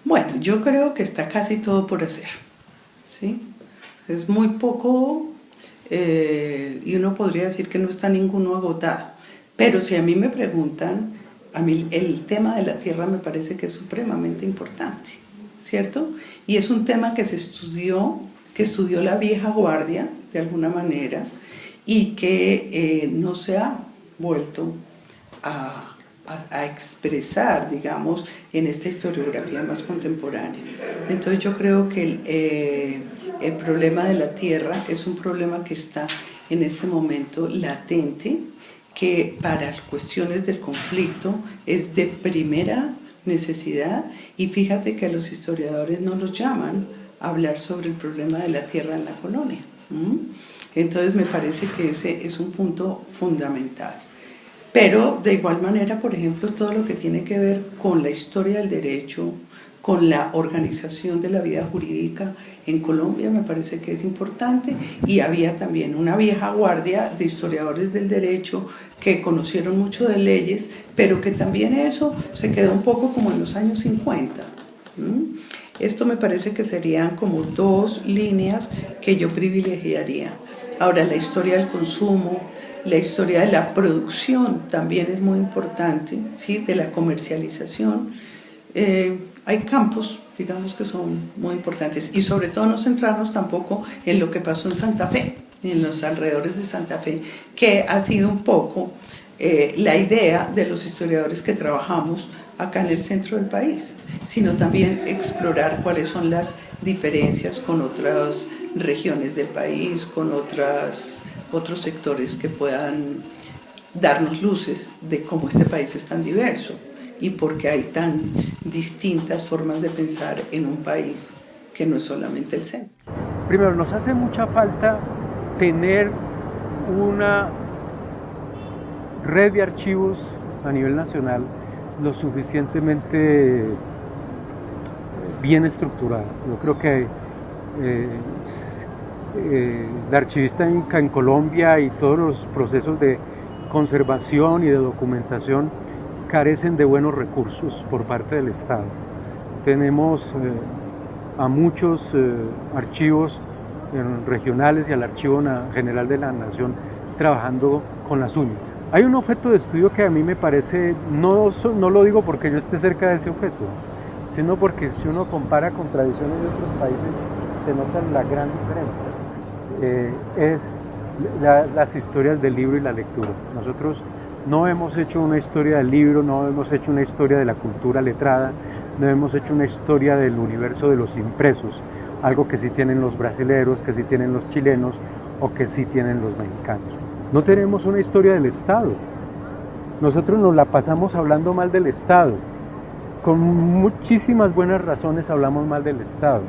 Bueno, yo creo que está casi todo por hacer, ¿sí? Es muy poco y uno podría decir que no está ninguno agotado. Pero si a mí me preguntan, a mí el tema de la tierra me parece que es supremamente importante, ¿cierto? Y es un tema que se estudió, que estudió la vieja guardia, de alguna manera, y que no se ha vuelto a expresar, digamos, en esta historiografía más contemporánea. Entonces yo creo que el problema de la tierra es un problema que está en este momento latente, que para cuestiones del conflicto es de primera necesidad, y fíjate que a los historiadores no los llaman a hablar sobre el problema de la tierra en la colonia. Entonces me parece que ese es un punto fundamental. Pero de igual manera, por ejemplo, todo lo que tiene que ver con la historia del derecho, con la organización de la vida jurídica en Colombia, me parece que es importante, y había también una vieja guardia de historiadores del derecho que conocieron mucho de leyes, pero que también eso se quedó un poco como en los años 50. Esto me parece que serían como dos líneas que yo privilegiaría. Ahora, la historia del consumo, la historia de la producción también es muy importante, ¿sí? De la comercialización. Hay campos, digamos, que son muy importantes, y sobre todo no centrarnos tampoco en lo que pasó en Santa Fe, en los alrededores de Santa Fe, que ha sido un poco la idea de los historiadores que trabajamos acá en el centro del país, sino también explorar cuáles son las diferencias con otras regiones del país, con otros sectores que puedan darnos luces de cómo este país es tan diverso y por qué hay tan distintas formas de pensar en un país que no es solamente el centro. Primero, nos hace mucha falta tener una red de archivos a nivel nacional lo suficientemente bien estructurada. Yo creo que la archivística en Colombia y todos los procesos de conservación y de documentación carecen de buenos recursos por parte del Estado. Tenemos a muchos archivos regionales y al Archivo General de la Nación trabajando con las uñas. Hay un objeto de estudio que a mí me parece, no lo digo porque yo esté cerca de ese objeto, sino porque si uno compara con tradiciones de otros países se nota la gran diferencia. Es las historias del libro y la lectura. Nosotros no hemos hecho una historia del libro, no hemos hecho una historia de la cultura letrada, no hemos hecho una historia del universo de los impresos, algo que sí tienen los brasileros, que sí tienen los chilenos o que sí tienen los mexicanos. No tenemos una historia del Estado. Nosotros nos la pasamos hablando mal del Estado. Con muchísimas buenas razones hablamos mal del Estado.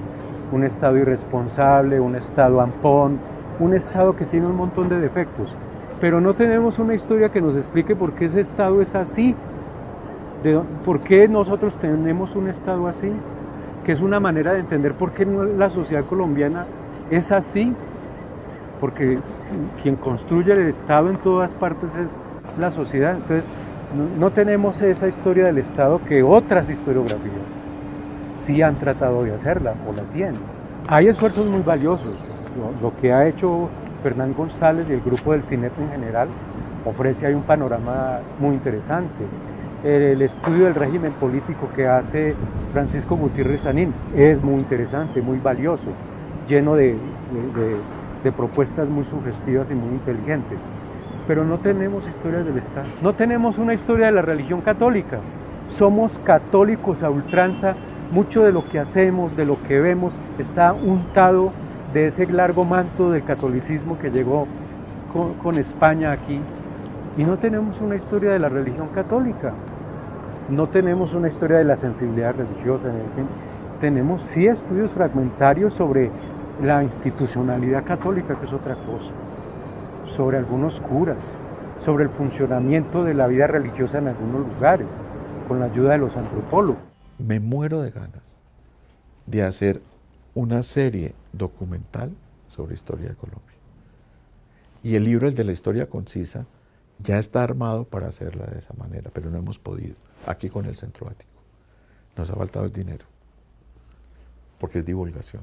Un Estado irresponsable, un Estado ampón, un Estado que tiene un montón de defectos. Pero no tenemos una historia que nos explique por qué ese Estado es así. ¿Por qué nosotros tenemos un Estado así? Que es una manera de entender por qué la sociedad colombiana es así. Porque quien construye el Estado en todas partes es la sociedad. Entonces, no tenemos esa historia del Estado que otras historiografías sí han tratado de hacerla o la tienen. Hay esfuerzos muy valiosos. Lo que ha hecho Fernán González y el grupo del CINEP en general ofrece ahí un panorama muy interesante. El estudio del régimen político que hace Francisco Gutiérrez Sanín es muy interesante, muy valioso, lleno de propuestas muy sugestivas y muy inteligentes. Pero no tenemos historias del Estado. No tenemos una historia de la religión católica. Somos católicos a ultranza. Mucho de lo que hacemos, de lo que vemos, está untado de ese largo manto del catolicismo que llegó con España aquí. Y no tenemos una historia de la religión católica. No tenemos una historia de la sensibilidad religiosa. Tenemos sí estudios fragmentarios sobre la institucionalidad católica, que es otra cosa, sobre algunos curas, sobre el funcionamiento de la vida religiosa en algunos lugares, con la ayuda de los antropólogos. Me muero de ganas de hacer una serie documental sobre historia de Colombia. Y el libro, el de la historia concisa, ya está armado para hacerla de esa manera, pero no hemos podido, aquí con el Centro Ático. Nos ha faltado el dinero. porque es divulgación.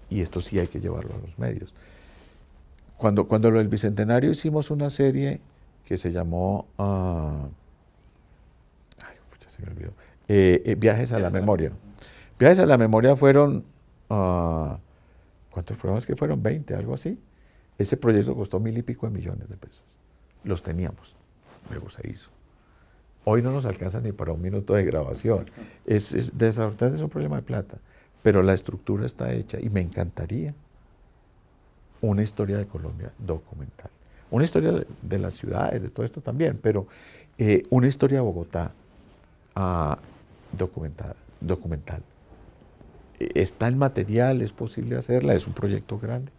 Y esto sí hay que llevarlo a los medios. Cuando lo del Bicentenario hicimos una serie que se llamó, ya se me olvidó, Viajes a la Memoria. Viajes a la Memoria fueron, ¿cuántos programas que fueron? 20, algo así. Ese proyecto costó 1.000 y pico de millones de pesos. Los teníamos, luego se hizo. Hoy no nos alcanza ni para un minuto de grabación. Desafortunadamente es un problema de plata, pero la estructura está hecha y me encantaría una historia de Colombia documental. Una historia de las ciudades, de todo esto también, pero una historia de Bogotá documental. Está en material, es posible hacerla, es un proyecto grande.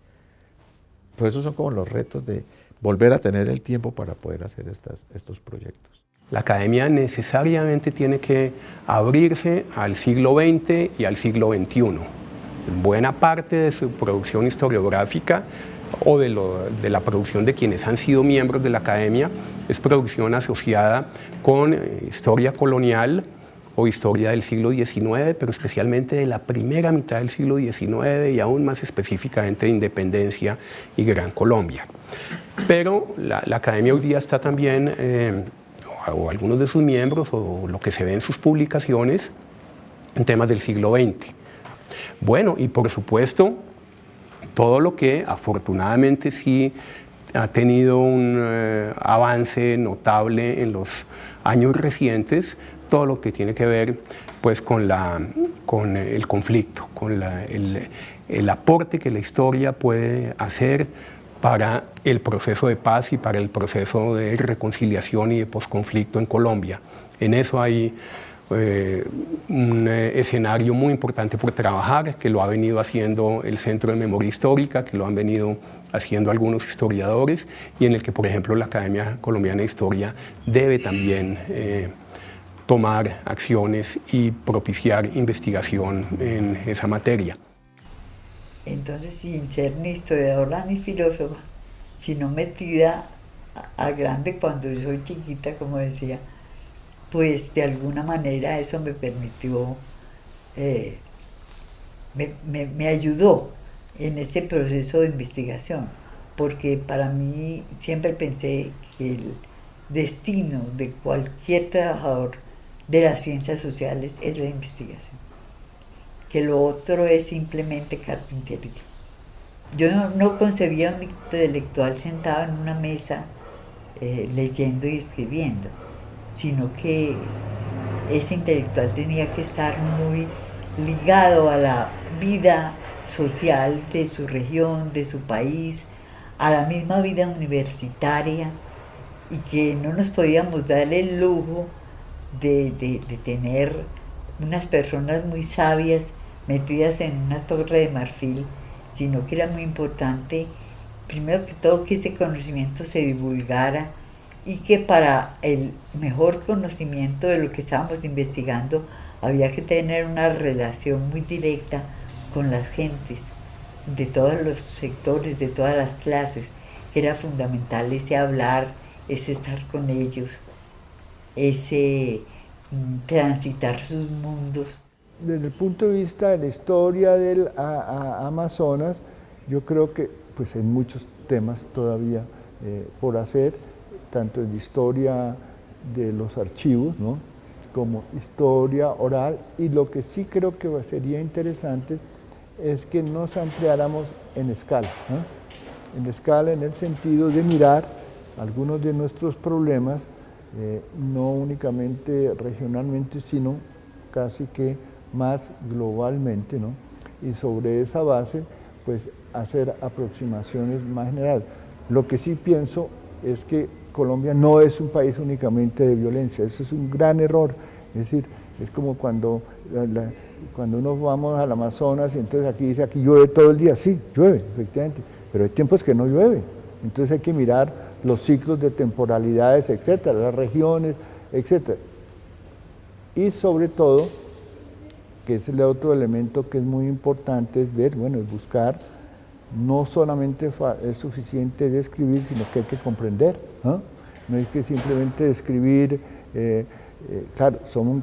Pues esos son como los retos de volver a tener el tiempo para poder hacer estos proyectos. La academia necesariamente tiene que abrirse al siglo XX y al siglo XXI. Buena parte de su producción historiográfica o de la producción de quienes han sido miembros de la academia es producción asociada con historia colonial o historia del siglo XIX, pero especialmente de la primera mitad del siglo XIX y aún más específicamente de independencia y Gran Colombia. Pero la academia hoy día está también, o algunos de sus miembros, o lo que se ve en sus publicaciones, en temas del siglo XX. Bueno, y por supuesto, todo lo que afortunadamente sí ha tenido un avance notable en los años recientes, todo lo que tiene que ver pues, con el conflicto, con el aporte que la historia puede hacer para el proceso de paz y para el proceso de reconciliación y de posconflicto en Colombia. En eso hay un escenario muy importante por trabajar, que lo ha venido haciendo el Centro de Memoria Histórica, que lo han venido haciendo algunos historiadores, y en el que, por ejemplo, la Academia Colombiana de Historia debe también tomar acciones y propiciar investigación en esa materia. Entonces, sin ser ni historiadora ni filósofa, sino metida a grande cuando yo soy chiquita, como decía, pues de alguna manera eso me permitió, me ayudó en este proceso de investigación, porque para mí siempre pensé que el destino de cualquier trabajador de las ciencias sociales es la investigación, que lo otro es simplemente carpintería. Yo no concebía un intelectual sentado en una mesa leyendo y escribiendo, sino que ese intelectual tenía que estar muy ligado a la vida social de su región, de su país, a la misma vida universitaria, y que no nos podíamos dar el lujo de tener unas personas muy sabias metidas en una torre de marfil, sino que era muy importante, primero que todo, que ese conocimiento se divulgara y que para el mejor conocimiento de lo que estábamos investigando había que tener una relación muy directa con las gentes de todos los sectores, de todas las clases, que era fundamental ese hablar, ese estar con ellos, ese transitar sus mundos. Desde el punto de vista de la historia del Amazonas, yo creo que pues, hay muchos temas todavía por hacer, tanto en historia de los archivos, ¿no?, como historia oral, y lo que sí creo que sería interesante es que nos ampliáramos en escala, ¿no? En escala en el sentido de mirar algunos de nuestros problemas, no únicamente regionalmente, sino casi que más globalmente, ¿no? Y sobre esa base, pues hacer aproximaciones más generales. Lo que sí pienso es que Colombia no es un país únicamente de violencia, eso es un gran error. Es decir, es como cuando uno vamos al Amazonas y entonces aquí dice, aquí llueve todo el día. Sí, llueve, efectivamente, pero hay tiempos que no llueve. Entonces hay que mirar los ciclos de temporalidades, etcétera, las regiones, etcétera. Y sobre todo, que es el otro elemento que es muy importante, es ver, bueno, es buscar, no solamente es suficiente describir, sino que hay que comprender, ¿no? No es que simplemente describir, claro, somos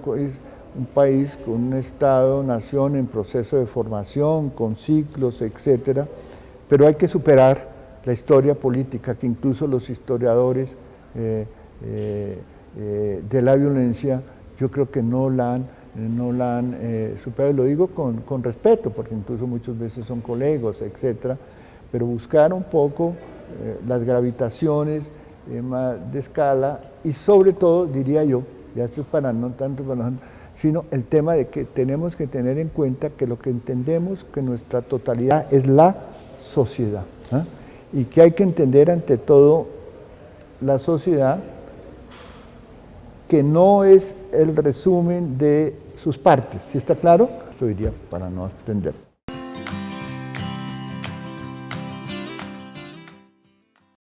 un país con un Estado, nación en proceso de formación, con ciclos, etcétera, pero hay que superar la historia política, que incluso los historiadores de la violencia, yo creo que no la han superado, lo digo con respeto, porque incluso muchas veces son colegas, etcétera, pero buscar un poco las gravitaciones más de escala y sobre todo, diría yo, ya esto es para no tanto para sino el tema de que tenemos que tener en cuenta que lo que entendemos que nuestra totalidad es la sociedad, ¿eh? Y que hay que entender ante todo la sociedad que no es el resumen de sus partes, ¿sí está claro? Eso diría para no extender.